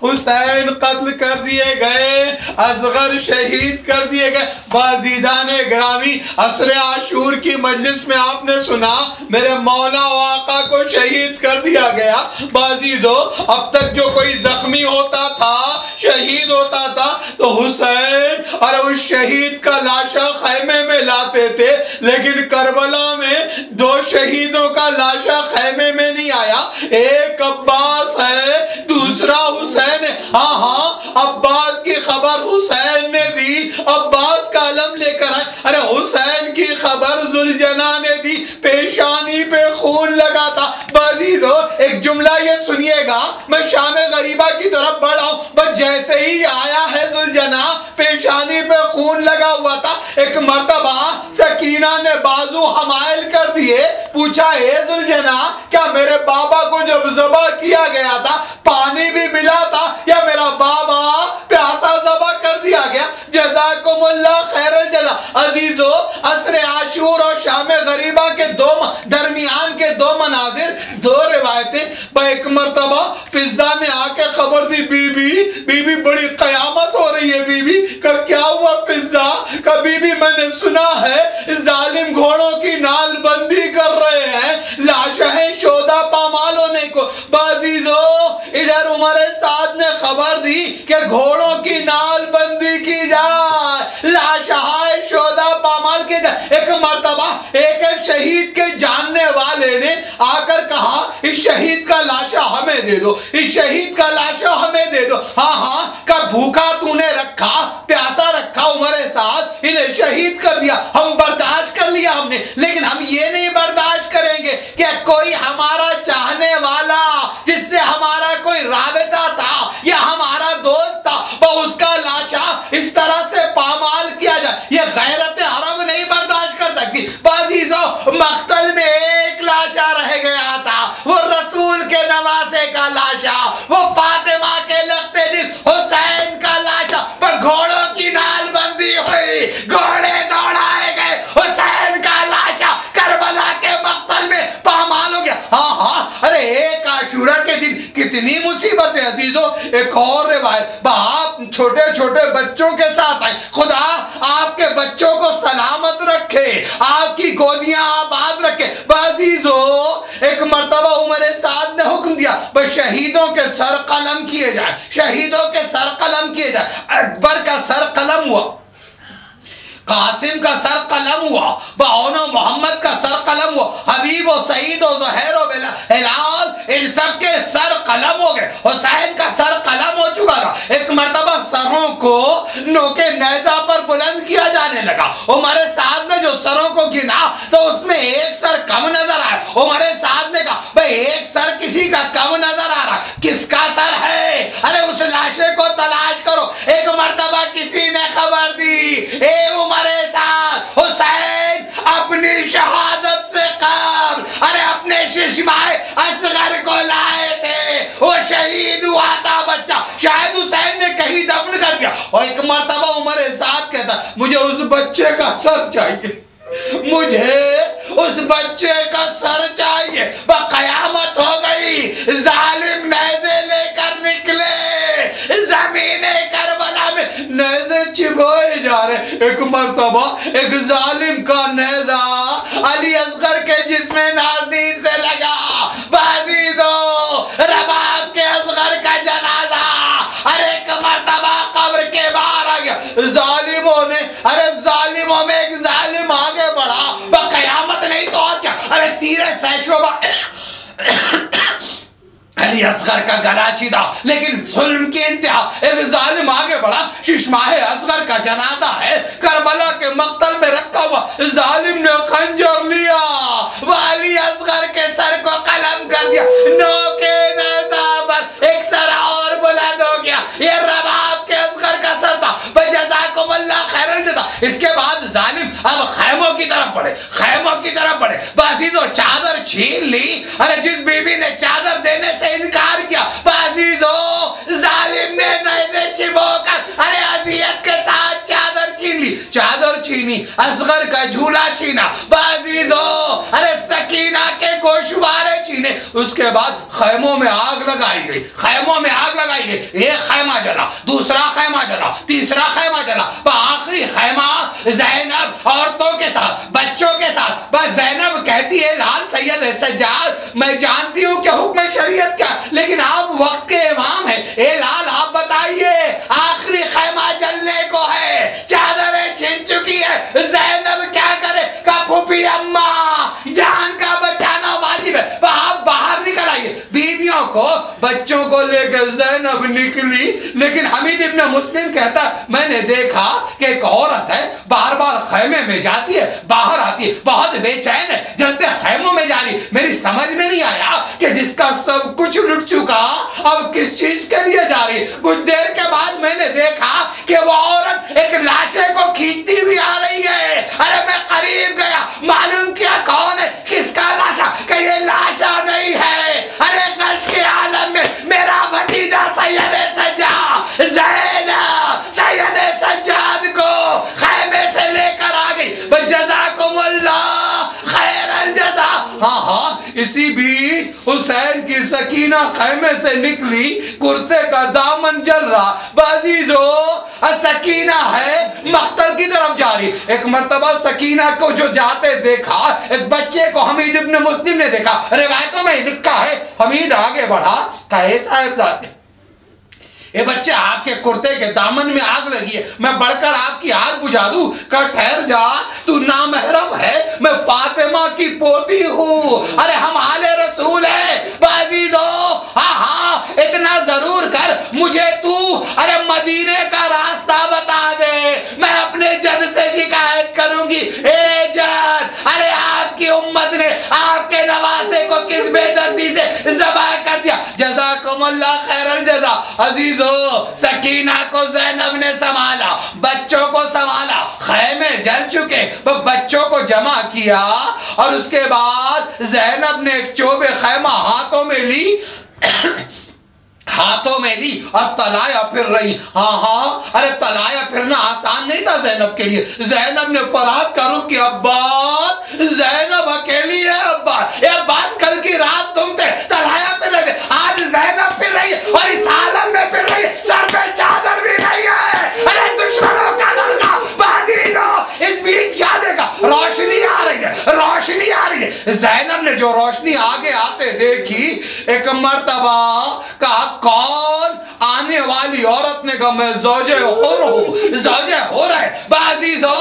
हुसैन कत्ल कर दिए गए, असगर शहीद कर दिए गए। बाज़ीदान ग्रामी, असरे आशूर की मजलिस में आपने सुना मेरे मौला व आका को शहीद कर दिया गया। बाज़ीजों, अब तक जो कोई जख्मी होता था, शहीद होता था, तो हुसैन और उस शहीद का लाशा खैमे में लाते थे। लेकिन करबला में दो शहीदों का लाशा खैमे में नहीं आया। एक अब्बास है, दूसरा हुसैन है। हाँ हाँ, अब्बास की खबर हुसैन ने दी, अब्बास का अलम लेकर आए। अरे हुसैन की खबर जुलजना ने दी, पेशानी पे खून लगा था। बाज़ीज़ों, एक जुमला ये सुनिएगा, मैं शाम गरीबा की तरफ बढ़ा हूं, बस जैसे ही आया है जुलजना, पेशानी पे खून लगा हुआ था। एक मर्तबा सकीना ने बाजू हमायल कर दिए, पूछा हे जुलजना, क्या मेरे बाबा को जब ज़बा किया गया था पानी भी मिला था, या मेरा बाबा प्यासा ज़बा कर दिया गया? जज़ाकुमुल्लाह खैरल जज़ा। अजीजों, असरे आशूर और शाम गरीबा के दरमियान के दो मनाजिर, दो रिवायतें। एक मर्तबा फिजा ने आके खबर दी, बीबी बड़ी कयामत हो रही है। बीबी का क्या हुआ? फिजा का बीबी, मैंने सुना है जालिम घोड़ों की नालबंदी कर रहे हैं, लाशें शोदा पामाल होने को। बाज़ीज़ों, इधर उमर साद ने खबर दी कि घोड़ों की नालबंदी की जाए, लाशें शोदा पामाल की जाए। एक मर्तबा एक शहीद के जानने वाले ने आकर कहा, इस शहीद का लाशा हमें दे दो, इस शहीद का लाशा हमें दे दो। हाँ हाँ, का भूखा तूने रखा, प्यासा रखा उमरे साथ, इन्हें शहीद कर दिया, हम बर्दाश्त कर लिया हमने, लेकिन हम ये नहीं बर्दाश्त करेंगे कि कोई हमारा चाहने वाला, जिससे हमारा कोई राबिता था या हमारा दोस्त था, वो उसका लाशा इस तरह से पामाल किया जाए। ये गैरत अरब नहीं बर्दाश्त कर सकती। बाज़ीज़ों, मख्तल में एक लाशा रह गया था, वो रसूल के नवासे का लाशा, वो फातिमा के लगते दिल हुसैन का लाशा। पर घोड़ों की नालबंदी हुई, घोड़े दौड़ाए गए, हुसैन का लाशा करबला के मख्तल में पामाल हो गया। हाँ हाँ, अरे एक आशूरा के दिन कितनी मुसीबतें। अजीजों, एक और रिवायत, बाप छोटे छोटे बच्चों के साथ आए, खुदा आपके बच्चों को सलामत रखे, आपकी गोदियां आबाद रखे। बाज़ीज़ों, एक मर्तबा उमर साद ने हुक्म दिया, बस शहीदों के सर कलम किए जाए, शहीदों के सर कलम किए जाए। अकबर का सर कलम हुआ, कासिम का सर कलम हुआ, बानो मोहम्मद का सर कलम हुआ, हबीब और सईद और ज़ुहैर और हिलाल, इन सब के सर कलम हो गए। हुसैन का सर कलम हो चुका था। एक मर्तबा सरों को नोके नेज़ा पर बुलंद किया जाने लगा। उमर साद ने जो सरों को गिना तो उसमें एक सर कम नजर आया। उमर साद ने कहा, भाई एक सर किसी का कम नजर आ रहा, किसका सर है? अरे उस लाशे को तलाश करो। एक मर्तबा किसी ने खबर दी, उमरे साथ हुसैन अपनी शहादत से कब्र, अरे अपने शिशमाए असगर को लाए थे, वो शहीद हुआ था बच्चा, शायद हुसैन ने कहीं दफन कर दिया। और एक मर्तबा उमरे साथ कहता, मुझे उस बच्चे का सर चाहिए, मुझे उस बच्चे का सर चाहिए। कयामत हो गई, जालिम अली असगर का गला छीना, लेकिन जुल्म की इंतहा। एक जालिम आगे बढ़ा, शिशमाहे असगर का जनाजा है करबला के मक्तल में रखा हुआ, जालिम ने खंजर लिया, वाली असगर के सर को कलम कर दिया, नोके नेज़ा पर एक सर और बुलंद हो गया। ये रबाब के असगर का सर था, जज़ाकुमुल्लाह खैरन जज़ा। इसके बाद जालिम अब खैमों की तरफ बढ़े, खैमों की तरफ बढ़े। बाजीज़ो चादर छीन ली। अरे जिस बीबी ने चादर देने से इनकार किया, बाजीज़ो जालिम ने नेज़े छिपोकर अरे अजियत के साथ चादर छीन ली, चादर छीनी, असगर का झूला छीना, बाजीज़ो अरे सकीना के गोशवारे छीने। उसके बाद खैमों में आग लगाई गई, खैमों में आग लगाई गई। एक खैमा जला, दूसरा खैमा जला, तीसरा खैमा जला, आखिरी खैमा ज़ैनब औरतों के साथ, बच्चों के साथ। बस ज़ैनब कहती है, लाल सैयद सज्जाद, मैं जानती हूँ कि हुक्म शरीयत क्या, लेकिन आप वक्त के इमाम हैं, ए लाल आप बताइए, आखिरी खैमा जलने को है, चादरें छिन चुकी है, ज़ैनब क्या करे? का फूफी अम्मा, जान का बचाना वाजिब है, आप बाहर निकल आइए। बीवियों को बच्चों को लेकर ज़ैनब निकली, लेकिन हमीद इब्न मुस्लिम कहता, मैंने देखा कि एक औरत है, बार बार खैमे में जाती है, बाहर आती है, बहुत बेचैन है, जलते खैमों में जा रही। मेरी समझ में नहीं आया कि जिसका सब कुछ लुट चुका अब किस चीज के लिए जा रही। कुछ देर के बाद मैंने देखा कि वो औरत एक लाशे को खींचती हुई आ रही है। अरे मैं करीब गया, मालूम किया कौन है, किसका लाशा, कि ये लाशा नहीं है, अरे गश के आलम में मेरा भतीजा सैयद सज्जाद, ज़ैनब सैयद सज्जाद को खैमे से लेकर आ गई। जज़ाकुमुल्लाह खैरल जज़ा। हाँ हाँ, इसी बीच हुसैन की सकीना खैमे से निकली, कुर्ते का दामन जल रहा। बाजीज़ो सकीना है मख्तल की तरफ जा रही। एक मर्तबा सकीना को जो जाते देखा, एक बच्चे को हमीद इब्न मुस्लिम ने देखा, रिवायतों में लिखा है, हमीद आगे बढ़ा, कहे साहिबजादे ये बच्चे आपके कुर्ते के दामन में आग लगी है, मैं बढ़कर आपकी आग बुझा दूं? कर ठहर जा, तू नामहरम है, मैं फातिमा की पोती हूँ, अरे हम आले रसूल है। बाजीज़ो हाँ हाँ, इतना जरूर कर, मुझे तू अरे मदीने का रास्ता बता दे, मैं अपने जद से शिकायत करूंगी। ए जद, अरे आपकी उम्मत ने आपके नवासे को किस बेदर्दी से ज़बाह कर दिया। जज़ाकुमुल्लाह खैरल जज़ा। अजीज सकीना को ज़ैनब ने संभाला, बच्चों को संभाला, खैमे जल चुके, वो बच्चों को जमा किया और उसके बाद ज़ैनब ने एक चोबे खैमा हाथों में ली और तलाया फिर रही। हाँ हाँ, अरे तलाया फिरना आसान नहीं था ज़ैनब के लिए। ज़ैनब ने फराद का रुख किया, अब्बास ज़ैनब अकेली है, अब्बास कल की रात तुम थे, तलाया फिर रहे, आज ज़ैनब फिर रही है और इस आलम में फिर रही है, सर पे चादर भी नहीं है। अरे दुश्मनों का लड़का, बाजीज़ो इस बीच क्या देखा, रोशनी आ रही है, रोशनी आ रही है। ज़ैनब ने जो रोशनी आगे आते देखी, एक मर्तबा कहा, कौन? आने वाली औरत ने कहा, मैं ज़ौजे हुर हूँ, ज़ौजे हुर है। बाजीज़ो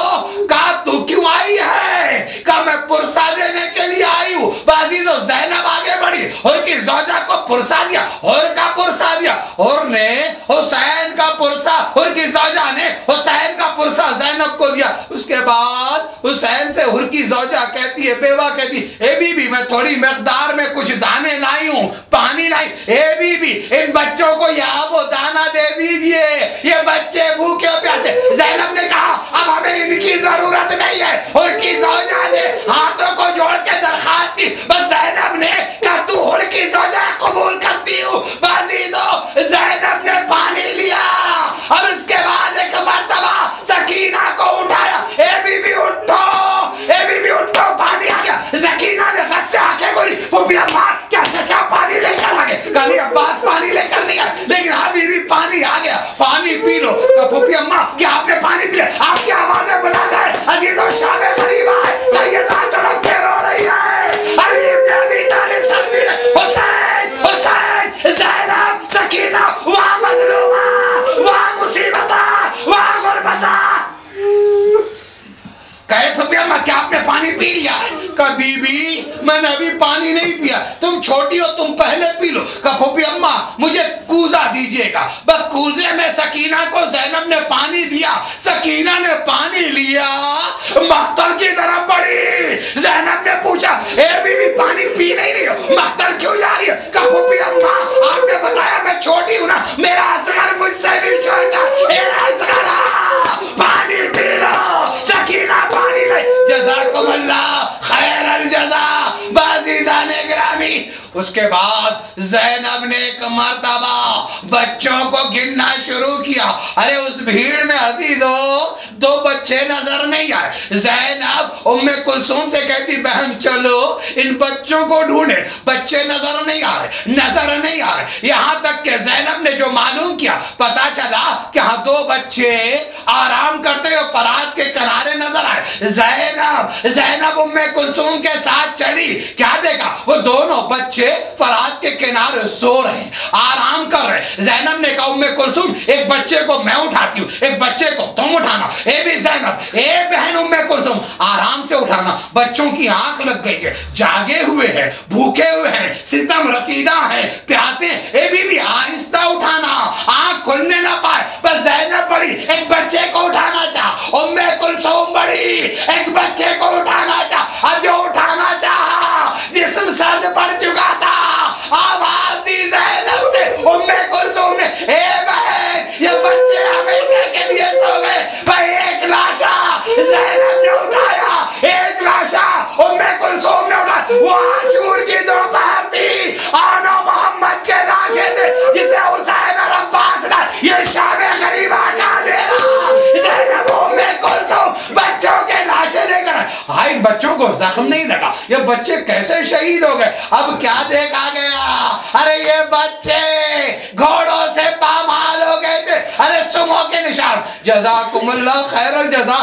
कहा, तू क्यों आई है? कहा, मैं पुरसा देने के लिए आई हूँ। बाजीज़ो ज़ैनब आगे बढ़ी, हुर की ज़ौजा को पुरसा दिया, हुर का पुरसा दिया, हुर ने हुसैन का पुरसा, हुर की ज़ौजा ने हुसैन का पुरसा ज़ैनब को दिया। उसके बाद हुसैन से हुर की ज़ौजा कहती है, बेवा कहती, ए बीबी मैं थोड़ी मकदार में कुछ दाने लाई हूँ, पानी लाई, ए बीबी इन बच्चों को यहाँ वो दाना दे दीजिए, ये बच्चे भूखे प्यासे। ज़ैनब ने कहा, अब हमें इनकी जरूरत नहीं है। हुर की ज़ौजा ने हाथों को जोड़ के दरखास्त की, बस ज़ैनब ने कहा, तू हुर की ज़ौजा कबूल करती हूँ। बाजीज़ो ज़ैनब ने पानी लिया और उसके बाद एक मर्तबा सकीना को उठाया, ए बीबी उठो, ए बीबी उठो, पानी आ गया। सकीना ने गस्से आके बोली, फूफी अम्मा क्या सच्चा पानी लेकर आ गए? कल अब्बास पानी लेकर नहीं आए, लेकिन हाँ बीबी पानी आ गया, पानी पी लो। फूफी अम्मा क्या आपने पानी पिया? आपकी आवाजें बुला गए, अजीजों शाम गरीब आए, सैयदा तड़प के रो रही है, अली इब्न अबी तालिब सर हुसैन, हुसैन, ज़ैनब, सकीना, वाह मज़लूमा, वाह मुसीबता, वाह गुरबता। कहे फूफी अम्मा क्या आपने पानी पी लिया? कहा बीबी मैंने अभी पानी नहीं पिया, तुम छोटी हो, तुम पहले पी लो। कहा फूफी अम्मा मुझे कूजा दीजिएगा। बस कूजे में सकीना को ज़ैनब ने पानी दिया, सकीना ने पानी लिया, मख्तल की तरफ बढ़ी। ज़ैनब ने पूछा ए बीवी पानी पी नहीं रही हो, मख्तल क्यों जा रही हो? कहा फूफी अम्मा आपने बताया मैं छोटी हूं ना, मेरा असगर मुझसे भी छोटा, असगरा पानी पी लो। सकीना पानी ले, जज़ाकुमुल्लाह खैरल जज़ा बाज़ीज़ाने गिरामी। उसके बाद ज़ैनब ने एक मर्तबा बच्चों को गिनना शुरू किया। अरे उस भीड़ में अजीजों 2 बच्चे नजर नहीं आए। ज़ैनब उम्मे कुलसूम से कहती बहन चलो इन बच्चों को ढूंढे, बच्चे नजर नहीं आ रहे, नजर नहीं आ रहे। यहां तक कि ज़ैनब ने जो मालूम किया, पता चला कि हाँ 2 बच्चे आराम करते हुए फरात के किनारे नजर आए। ज़ैनब उम्मे कुलसूम के साथ चली, क्या देखा वो दोनों बच्चे फरात के किनारे सो रहे, आराम कर रहे। ज़ैनब ने कहा उम्मे कुलसूम एक बच्चे को मैं उठाती हूँ, एक बच्चे को तुम उठाना। ए भी ज़ैनब, ए बहन उम्मे कुलसूम आराम से उठाना। बच्चों की आंख लग गई है, जागे हुए हैं, भूखे हुए हैं, सितम रसीदा है, प्यासे। ए बीबी आहिस्ता उठाना, आंख खुलने ना पाए। बस ज़ैनब बड़ी एक बच्चे को उठाना चाह, उम्मे कुलसूम बड़ी एक बच्चे को उठाना चाह। अब जो उठाना चाह जिस्म सर्द पड़ चुका था, आवाज दी ज़ैनब से उम्मे कुलसूम ने ए बहन ये बच्चे हमेशा के लिए सो गए। भाई एक लाशा ज़ैनब ने उठाया, एक लाशा उम्मे कुलसूम ने उठाया। वो आशूर की दोपहर थी, आना मोहम्मद के लाशे थे जिसे हुसैन और अब्बास ने ये शामे गरीबा का दे रहा। ज़ैनब उम्मे कुलसूम बच्चों के लाशे लेकर, हाय बच्चों को जख्म नहीं लगा, ये बच्चे कैसे शहीद हो गए? अब क्या देखा गया? अरे ये बच्चे घोड़ों से पामाल हो गए थे। अरे सुमो के निशान, जज़ाकुमुल्लाह खैरल जज़ा।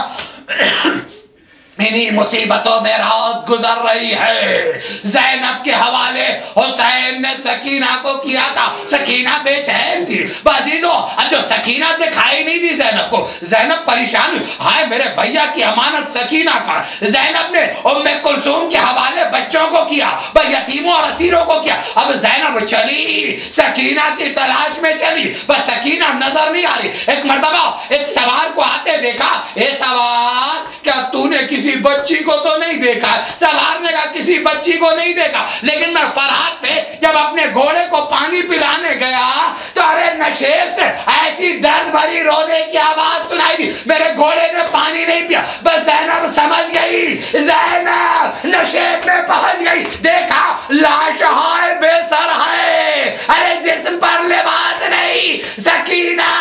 इन्हीं मुसीबतों में रात गुजर रही है। ज़ैनब के हवाले हुसैन ने सकीना को किया था, सकीना बेचैन थी। बाजीजों अब जो सकीना दिखाई नहीं दी ज़ैनब को, ज़ैनब परेशान हुई, हाय मेरे भैया की अमानत सकीना का। ज़ैनब ने उम्मे कुलसूम के हवाले बच्चों को किया, यतीमों और असीरों को किया। अब ज़ैनब चली सकीना की तलाश में चली, बस सकीना नजर नहीं आ रही। एक मर्तबा एक सवार को आते देखा, ए सवार क्या तूने किसी बच्ची को तो नहीं देखा? सवार ने कहा किसी बच्ची को नहीं देखा, लेकिन मैं फरात पे जब अपने घोड़े को पानी पिलाने गया तो अरे नशेब से ऐसी दर्द भरी रोने की आवाज सुनाई दी, मेरे घोड़े ने पानी नहीं पिया। बस ज़ैनब समझ गई, ज़ैनब नशेब में पहुंच गई। देखा लाश है, बेसर है, अरे जिस्म पर लिबास नहीं, सकीना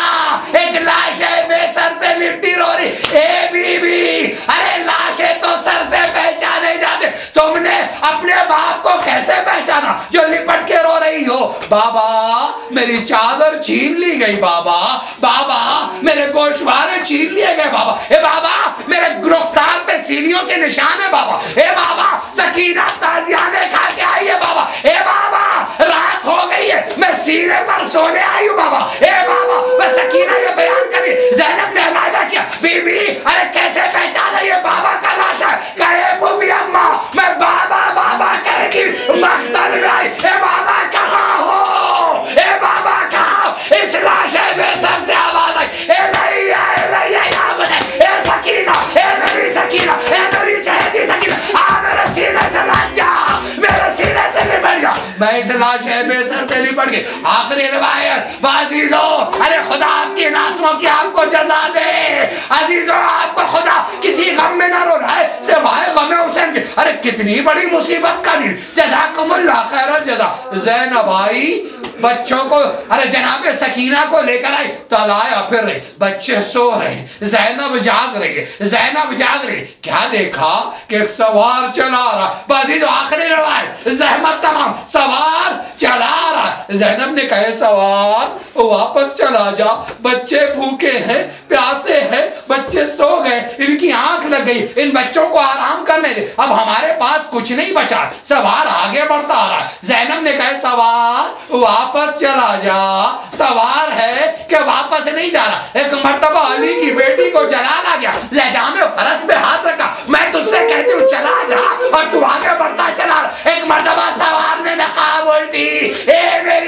एक लाश है बेसर से लिपटी रो रही। ए बीबी अरे लाशें तो सर से पहचाने जाते, तुमने अपने बाप को कैसे पहचाना जो लिपट के रो रही हो? बाबा मेरी चादर छीन ली गई, बाबा बाबा मेरे गोशवारे छीन लिए गए, बाबा ए बाबा मेरे रुखसार पे सीनियों के निशान है, बाबा ए बाबा सकीना ताजियाने खा के आई है, बाबा ए बाबा रात हो गई है मैं सीने पर सोने आई हूँ, बाबा ए बाबा। मैं सकीना ये बयान करी, ज़ैनब ने अलादा किया, बीबी अरे कैसे पहचाना ये बाबा का लाश है? कहे फूफी अम्मा मैं बाबा बाबा कहेगी मख्तल में आई। ए बाबा कहाँ हो, ए बाबा कहाँ हो? इस लाश बेसर से आवाज आई, ए नहीं है यहाँ बने, ए सकीना, ए मेरी सकीना, ए मेरी चहेती सकीना, आ मेरे सीने से लग जा, मेरे सीने से लिपट जा। मैं इस लाश बेसर से लिपट गई। आखिरी रिवायत बाजीजो, अरे खुदा आपकी नासों की आपको जजा दे। अजीजों आपको खुदा किसी गम में ना रो रहा है सिवाय गम हुसैन के। अरे कितनी बड़ी मुसीबत का दिन, जज़ाकुमुल्लाह खैरल जज़ा। ज़ैनब आई बच्चों को, अरे जनाबे सकीना को लेकर आई, तलाया फिर रही, बच्चे सो रहे, ज़ैनब जाग रही है, ज़ैनब जाग रही। क्या देखा कि एक सवार चला रहा, बाजी जो आखिरी रवायत ज़हमत तमाम, सवार चला रहा। ज़ैनब ने कहे सवार वापस चला जा, बच्चे भूखे हैं, प्यासे हैं, बच्चे सो गए, इनकी आंख लग गई, इन बच्चों को आराम करने दे, अब हमारे पास कुछ नहीं बचा। सवार आगे बढ़ता आ रहा है। ज़ैनब ने कहे सवार वापस चला जा, सवार है कि वापस नहीं जा रहा। एक मर्तबा अली की बेटी को जलाल आ गया, लहजामे फरस में हाथ रखा, मैं तुझसे कहती हूँ चला जा और तू आगे बढ़ता चला। एक मर्तबा सवार ने नकाब उल्टी, ए मेरी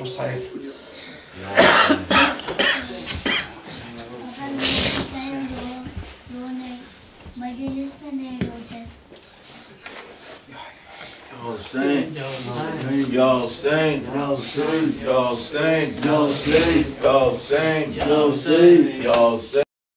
Hussain Y'all sing, y'all sing, y'all sing, y'all sing, y'all sing, y'all sing, y'all sing, y'all sing.